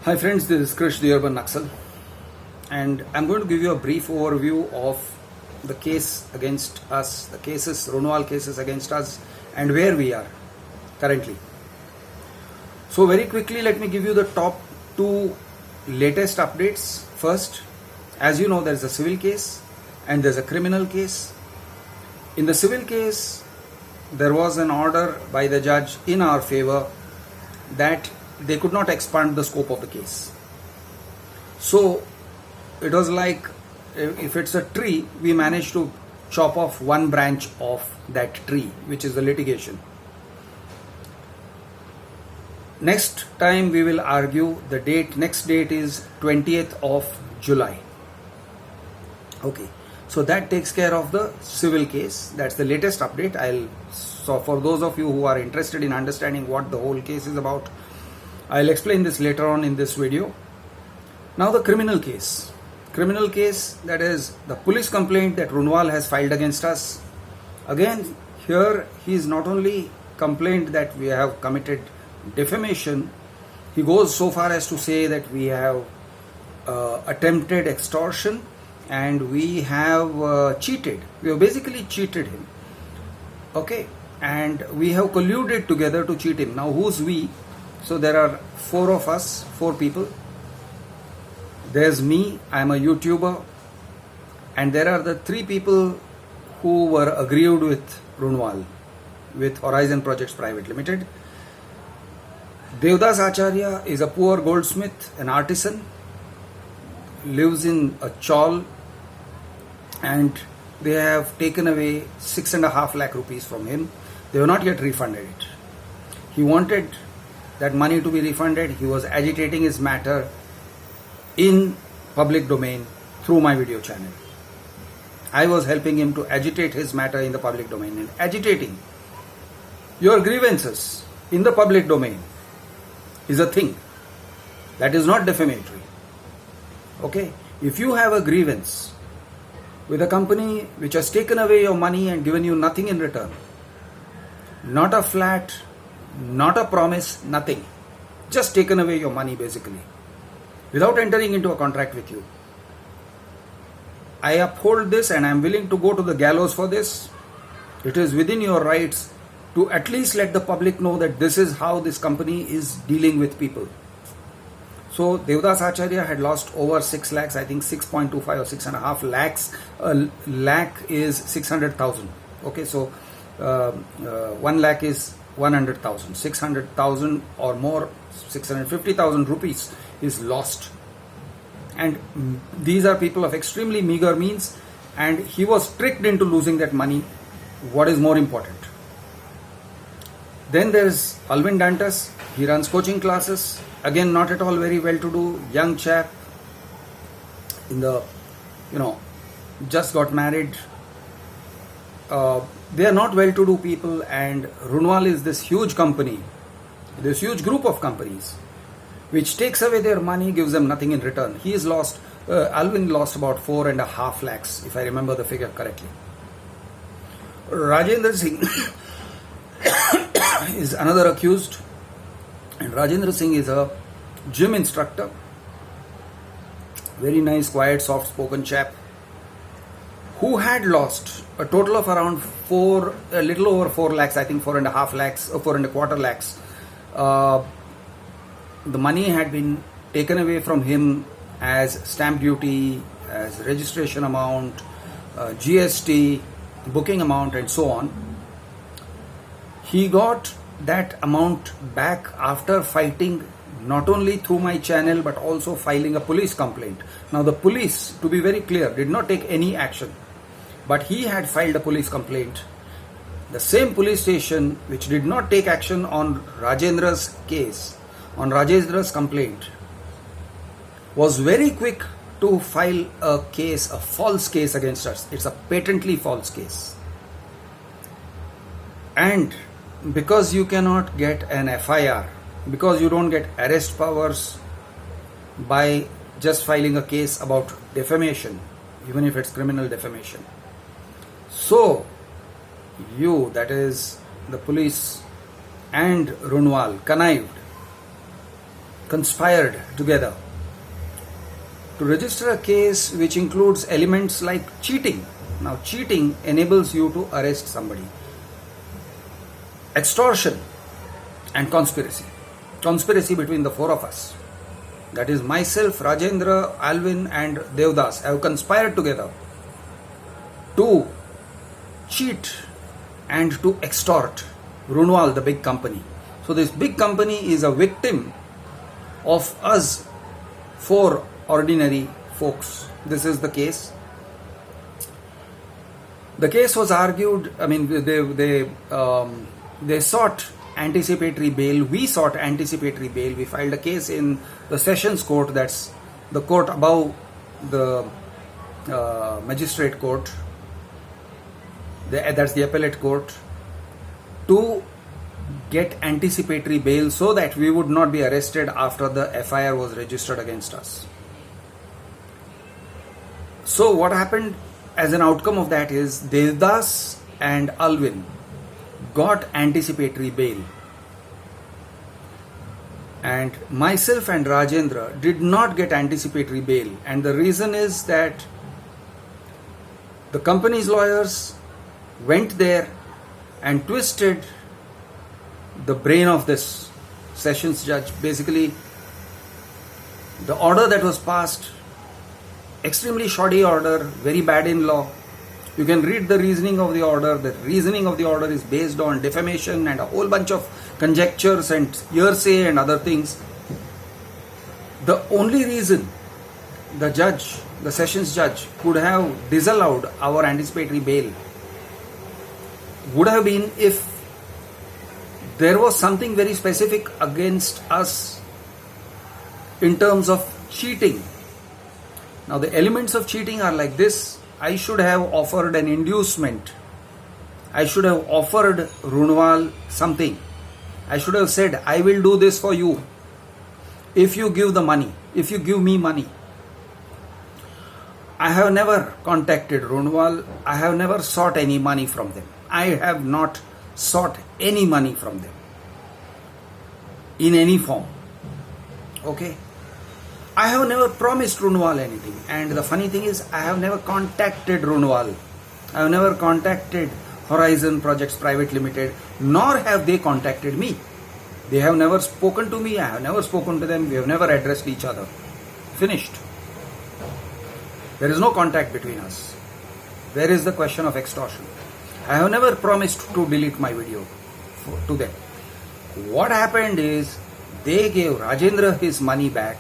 Hi friends, this is Krish, the Urban Naxal, and I'm going to give you a brief overview of the case against us, the cases, Runwal cases against us, and where we are currently. So very quickly, let me give you the top two latest updates. First, as you know, there's a civil case and there's a criminal case. In the civil case, there was an order by the judge in our favor that they could not expand the scope of the case. So it was like, if it's a tree, we managed to chop off one branch of that tree, which is the litigation. Next time we will argue, the next date is 20th of July. Okay, so that takes care of the civil case. That's the latest update. So for those of you who are interested in understanding what the whole case is about, I'll explain this later on in this video. Now the criminal case. Criminal case, that is the police complaint that Runwal has filed against us. Again, here he is not only complained that we have committed defamation, he goes so far as to say that we have attempted extortion and we have cheated. We have basically cheated him. Okay, and we have colluded together to cheat him. Now who's we? So there are four of us, four people. There's me, I'm a YouTuber, and there are the three people who were aggrieved with Runwal, with Horizon Projects Pvt Ltd. Devdas Acharya is a poor goldsmith, an artisan, lives in a chawl, and they have taken away 6.5 lakh rupees from him. They have not yet refunded it. He wanted that money to be refunded. He was agitating his matter in public domain through my video channel. I was helping him to agitate his matter in the public domain. And agitating your grievances in the public domain is a thing that is not defamatory. Okay, if you have a grievance with a company which has taken away your money and given you nothing in return, not a flat, not a promise, nothing, just taken away your money basically, without entering into a contract with you, I uphold this and I am willing to go to the gallows for this. It is within your rights to at least let the public know that this is how this company is dealing with people. So Devdas Acharya had lost over 6 lakhs, I think 6.25 or 6.5 lakhs. A lakh is 600,000. Okay, so 1 lakh is 100,000. 600,000 or more, 650,000 rupees is lost. And these are people of extremely meager means, and he was tricked into losing that money. What is more important? Then there's Alwin Dantas. He runs coaching classes. Again, not at all very well to do. Young chap in the, just got married. They are not well to do people, and Runwal is this huge company, this huge group of companies which takes away their money, gives them nothing in return. He is lost, Alwin lost about 4.5 lakhs, if I remember the figure correctly. Rajendra Singh is another accused, and Rajendra Singh is a gym instructor, very nice, quiet, soft spoken chap, who had lost a total of around a little over 4 lakhs, I think 4.5 lakhs, or 4.25 lakhs. The money had been taken away from him as stamp duty, as registration amount, GST, booking amount, and so on. He got that amount back after fighting not only through my channel but also filing a police complaint. Now the police, to be very clear, did not take any action, but he had filed a police complaint. The same police station which did not take action on Rajendra's case, on Rajendra's complaint, was very quick to file a case, a false case against us. It's a patently false case. And because you cannot get an FIR, because you don't get arrest powers by just filing a case about defamation, even if it's criminal defamation. So you, that is the police and Runwal, connived conspired together to register a case which includes elements like cheating. Now, cheating enables you to arrest somebody. Extortion and conspiracy. Conspiracy between the four of us. That is myself, Rajendra, Alwin and Devdas have conspired together to cheat and to extort Runwal, the big company. So this big company is a victim of us four ordinary folks. This is the case. The case was argued, they sought anticipatory bail. We sought anticipatory bail. We filed a case in the Sessions Court, that's the court above the magistrate court, that's the appellate court, to get anticipatory bail so that we would not be arrested after the FIR was registered against us. So what happened as an outcome of that is Devdas and Alwin got anticipatory bail, and myself and Rajendra did not get anticipatory bail, and the reason is that the company's lawyers went there and twisted the brain of this sessions judge. Basically, the order that was passed, extremely shoddy order, very bad in law. You can read the reasoning of the order. The reasoning of the order is based on defamation and a whole bunch of conjectures and hearsay and other things. The only reason the judge, the sessions judge, could have disallowed our anticipatory bail would have been if there was something very specific against us in terms of cheating. Now the elements of cheating are like this. I should have offered an inducement. I should have offered Runwal something. I should have said, I will do this for you if you give the money, if you give me money. I have never contacted Runwal. I have never sought any money from them. I have not sought any money from them in any form. Okay? I have never promised Runwal anything, and the funny thing is I have never contacted Runwal. I have never contacted Horizon Projects Pvt Ltd, nor have they contacted me. They have never spoken to me, I have never spoken to them, we have never addressed each other. Finished. There is no contact between us. Where is the question of extortion? I have never promised to delete my video to them. What happened is they gave Rajendra his money back.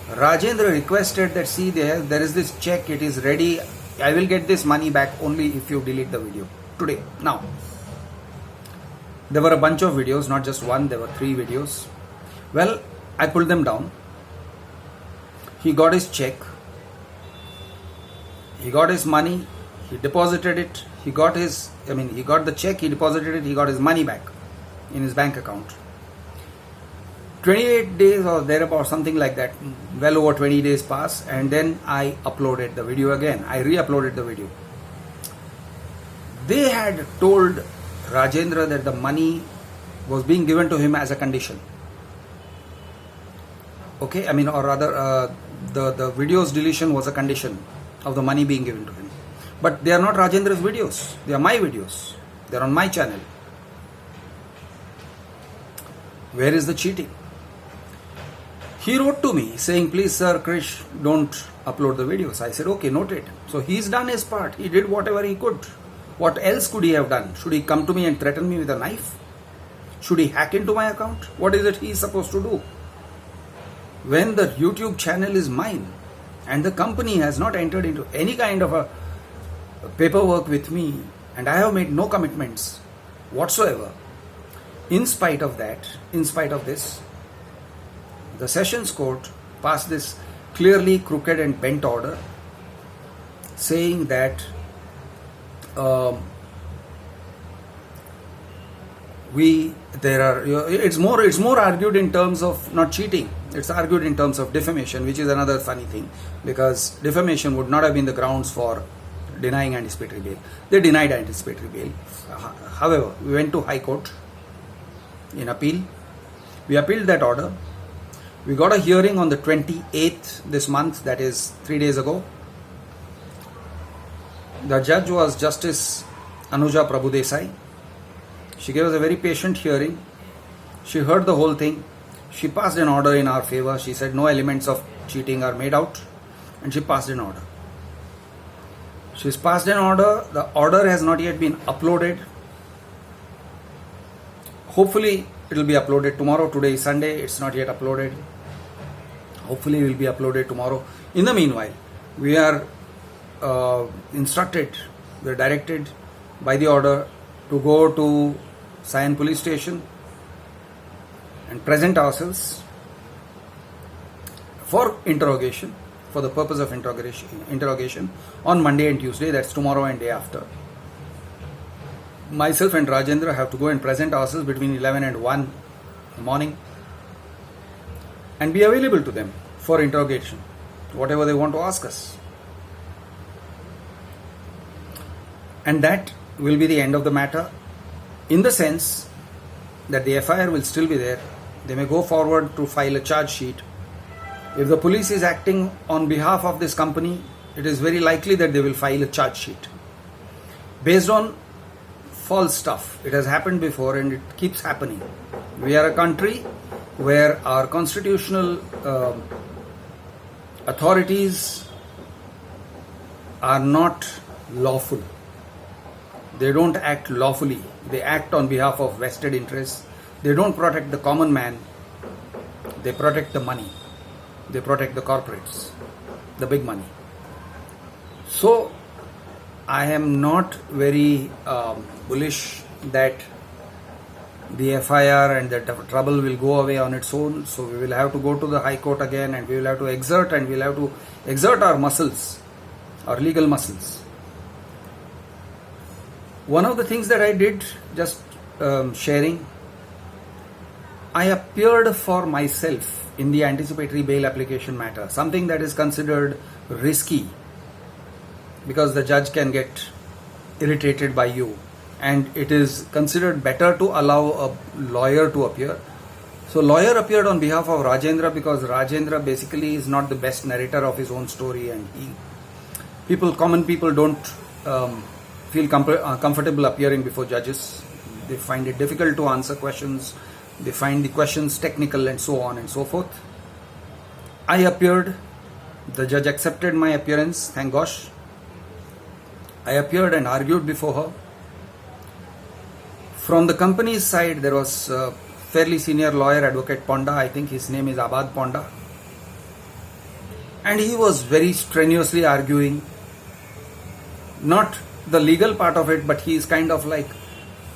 Rajendra requested that, see, there is this check, it is ready. I will get this money back only if you delete the video today. Now, there were a bunch of videos, not just one, there were 3 videos. Well, I pulled them down. He got his check. He got his money. He deposited it. He got the check, he deposited it, he got his money back in his bank account. 28 days or thereabout, something like that, well over 20 days pass, and then I uploaded the video again. I re-uploaded the video. They had told Rajendra that the money was being given to him as a condition. Okay, or rather, the video's deletion was a condition of the money being given to him. But they are not Rajendra's videos. They are my videos. They are on my channel. Where is the cheating? He wrote to me saying, please sir, Krish, don't upload the videos. I said, okay, noted. So he's done his part. He did whatever he could. What else could he have done? Should he come to me and threaten me with a knife? Should he hack into my account? What is it he is supposed to do? When the YouTube channel is mine and the company has not entered into any kind of a paperwork with me, and I have made no commitments whatsoever. In spite of that, in spite of this, the Sessions Court passed this clearly crooked and bent order saying that it's more argued in terms of not cheating. It's argued in terms of defamation, which is another funny thing, because defamation would not have been the grounds for denying anticipatory bail. They denied anticipatory bail. However, we went to High Court in appeal. We appealed that order. We got a hearing on the 28th this month, that is 3 days ago. The judge was Justice Anuja Prabhudesai. She gave us a very patient hearing. She heard the whole thing. She passed an order in our favor. She said no elements of cheating are made out, and she passed an order. She's passed an order. The order has not yet been uploaded. Hopefully it will be uploaded tomorrow. Today is Sunday. It's not yet uploaded. Hopefully it will be uploaded tomorrow. In the meanwhile, we are instructed, we are directed by the order to go to Sion Police Station and present ourselves for interrogation, for the purpose of interrogation on Monday and Tuesday, that's tomorrow and day after. Myself and Rajendra have to go and present ourselves between 11 and 1 in the morning and be available to them for interrogation, whatever they want to ask us. And that will be the end of the matter, in the sense that the FIR will still be there. They may go forward to file a charge sheet. If the police is acting on behalf of this company, it is very likely that they will file a charge sheet based on false stuff. It has happened before and it keeps happening. We are a country where our constitutional authorities are not lawful. They don't act lawfully. They act on behalf of vested interests. They don't protect the common man. They protect the money. They protect the corporates, the big money. So I am not very bullish that the FIR and the trouble will go away on its own. So we will have to go to the High Court again, and we will have to exert our muscles, our legal muscles. One of the things that I did, just sharing, I appeared for myself in the anticipatory bail application matter, something that is considered risky because the judge can get irritated by you, and it is considered better to allow a lawyer to appear. So lawyer appeared on behalf of Rajendra because Rajendra basically is not the best narrator of his own story, and common people don't feel comfortable appearing before judges. They find it difficult to answer questions. They find the questions technical and so on and so forth. I appeared. The judge accepted my appearance, thank gosh. I appeared and argued before her. From the company's side, there was a fairly senior lawyer, Advocate Ponda. I think his name is Abad Ponda. And he was very strenuously arguing, not the legal part of it, but he is kind of like,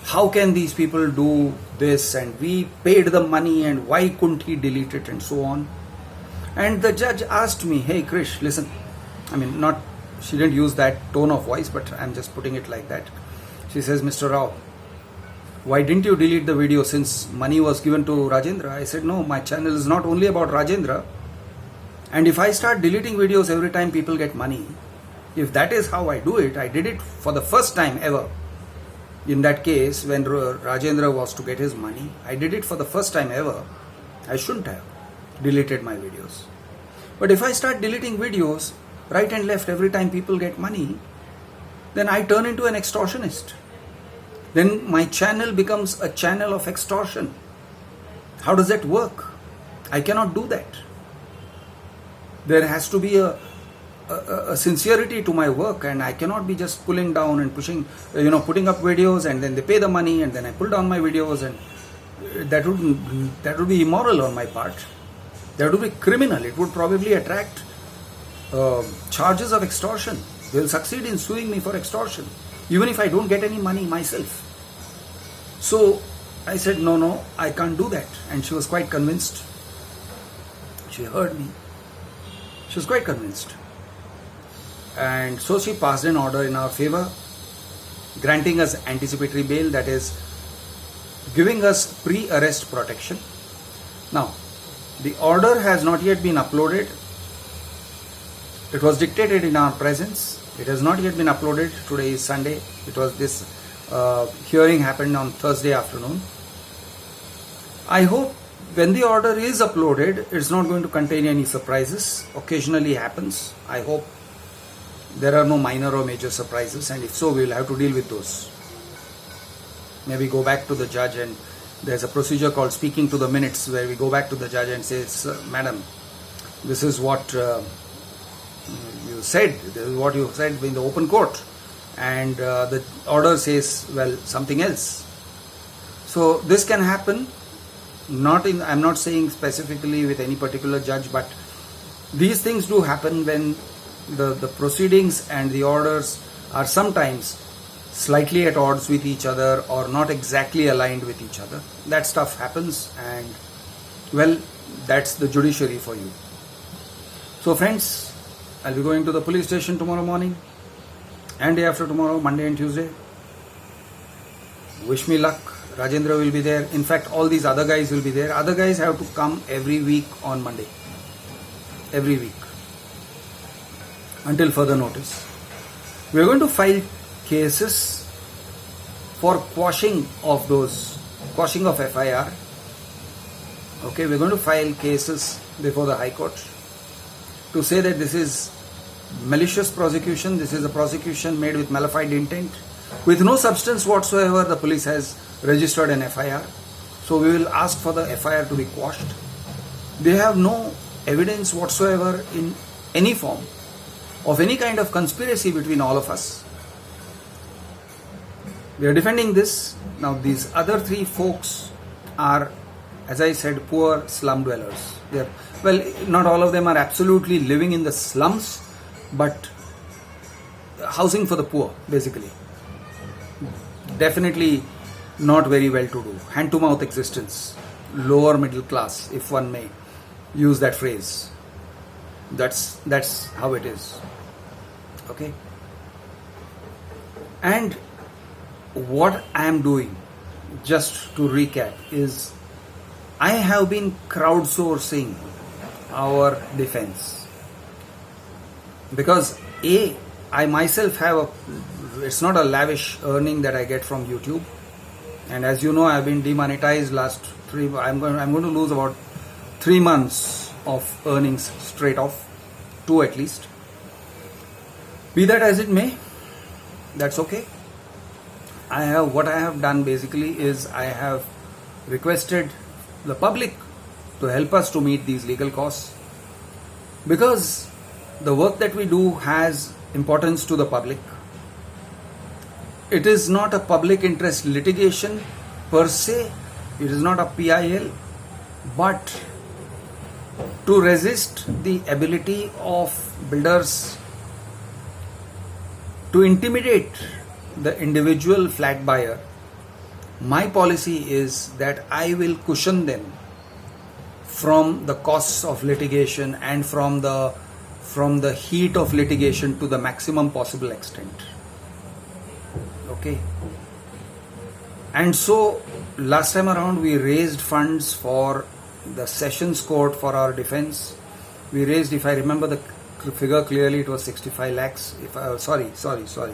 how can these people do this, and we paid the money, and why couldn't he delete it, and so on. And the judge asked me, hey Krish, listen, she didn't use that tone of voice, but I'm just putting it like that. She says, Mr. Rao, why didn't you delete the video since money was given to Rajendra? I said, no, my channel is not only about Rajendra, and if I start deleting videos every time people get money, if that is how I do it, I did it for the first time ever. In that case, when Rajendra was to get his money, I did it for the first time ever. I shouldn't have deleted my videos. But if I start deleting videos right and left every time people get money, then I turn into an extortionist. Then my channel becomes a channel of extortion. How does that work? I cannot do that. There has to be a sincerity to my work, and I cannot be just pulling down and putting up videos, and then they pay the money, and then I pull down my videos, and that would be immoral on my part. That would be criminal. It would probably attract charges of extortion. They will succeed in suing me for extortion, even if I don't get any money myself. So I said, no, I can't do that. And she was quite convinced. She heard me. She was quite convinced. And so she passed an order in our favor, granting us anticipatory bail, that is, giving us pre-arrest protection. Now, the order has not yet been uploaded. It was dictated in our presence. It has not yet been uploaded. Today is Sunday. This hearing happened on Thursday afternoon. I hope when the order is uploaded, it's not going to contain any surprises. Occasionally happens. I hope there are no minor or major surprises, and if so, we will have to deal with those. Maybe go back to the judge, and there's a procedure called speaking to the minutes, where we go back to the judge and say, Madam, this is what you said, this is what you said in the open court, and the order says, well, something else. So this can happen. I'm not saying specifically with any particular judge, but these things do happen when the proceedings and the orders are sometimes slightly at odds with each other or not exactly aligned with each other. That stuff happens, and well, that's the judiciary for you. So friends, I'll be going to the police station tomorrow morning and day after tomorrow, Monday and Tuesday. Wish me luck. Rajendra will be there. In fact, all these other guys will be there. Other guys have to come every week on Monday. Every week. Until further notice. We are going to file cases for quashing of FIR. Okay, we are going to file cases before the High Court to say that this is malicious prosecution. This is a prosecution made with malified intent. With no substance whatsoever, the police has registered an FIR. So we will ask for the FIR to be quashed. They have no evidence whatsoever in any form of any kind of conspiracy between all of us. We are defending this. Now these other three folks are, as I said, poor slum dwellers. Well, not all of them are absolutely living in the slums, but housing for the poor, basically. Definitely not very well to do. Hand to mouth existence. Lower middle class, if one may use that phrase. That's how it is. Okay. And what I am doing, just to recap, is I have been crowdsourcing our defense. Because I myself have it's not a lavish earning that I get from YouTube. And as you know, I've been demonetized I'm going to lose about 3 months of earnings straight off. 2 at least. Be that as it may, that's okay. What I have done basically is I have requested the public to help us to meet these legal costs, because the work that we do has importance to the public. It is not a public interest litigation per se, it is not a PIL, but to resist the ability of builders to intimidate the individual flat buyer, my policy is that I will cushion them from the costs of litigation and from the heat of litigation to the maximum possible extent. Okay. And so last time around we raised funds for the sessions court for our defense. We raised, if I remember the figure clearly, it was 65 lakhs.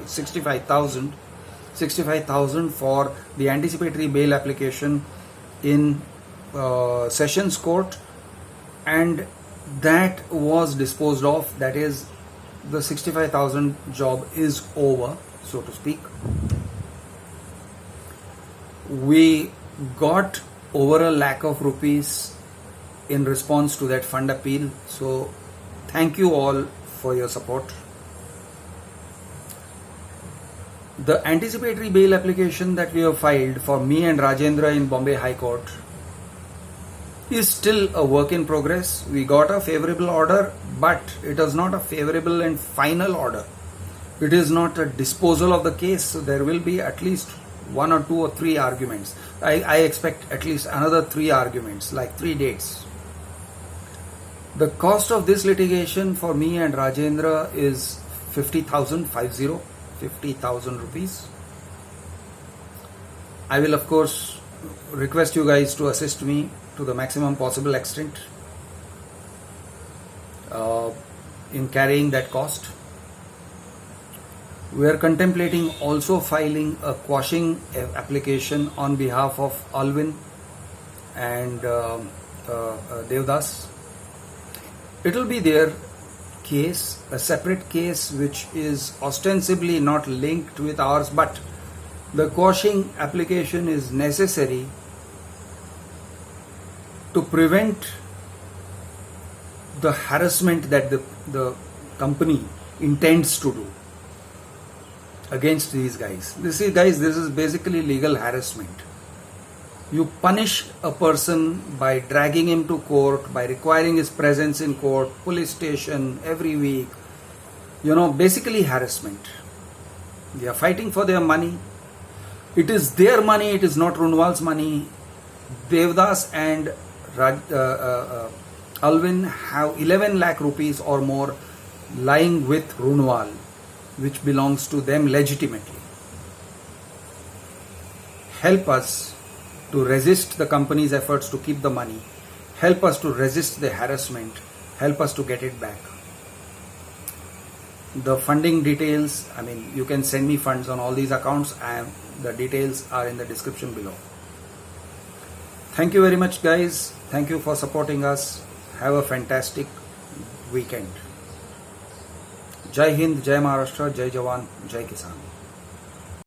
65,000 for the anticipatory bail application in sessions court, and that was disposed of. That is, the 65,000 job is over, so to speak. We got over ₹1 lakh in response to that fund appeal. So thank you all for your support. The anticipatory bail application that we have filed for me and Rajendra in Bombay High Court is still a work in progress. We got a favorable order, but it is not a favorable and final order. It is not a disposal of the case. So there will be at least 1 or 2 or 3 arguments. I expect at least another 3 arguments, like 3 dates. The cost of this litigation for me and Rajendra is 50,000 rupees. I will of course request you guys to assist me to the maximum possible extent in carrying that cost. We are contemplating also filing a quashing application on behalf of Alwin and Devdas. It will be their case, a separate case which is ostensibly not linked with ours, but the quashing application is necessary to prevent the harassment that the company intends to do against these guys. This is basically legal harassment. You punish a person by dragging him to court, by requiring his presence in court, police station every week. Basically harassment. They are fighting for their money. It is their money, it is not Runwal's money. Devdas and Alwin have 11 lakh rupees or more lying with Runwal, which belongs to them legitimately. Help us to resist the company's efforts to keep the money. Help us to resist the harassment. Help us to get it back. The funding details, you can send me funds on all these accounts. The details are in the description below. Thank you very much, guys. Thank you for supporting us. Have a fantastic weekend. Jai Hind, Jai Maharashtra, Jai Jawan, Jai Kisan.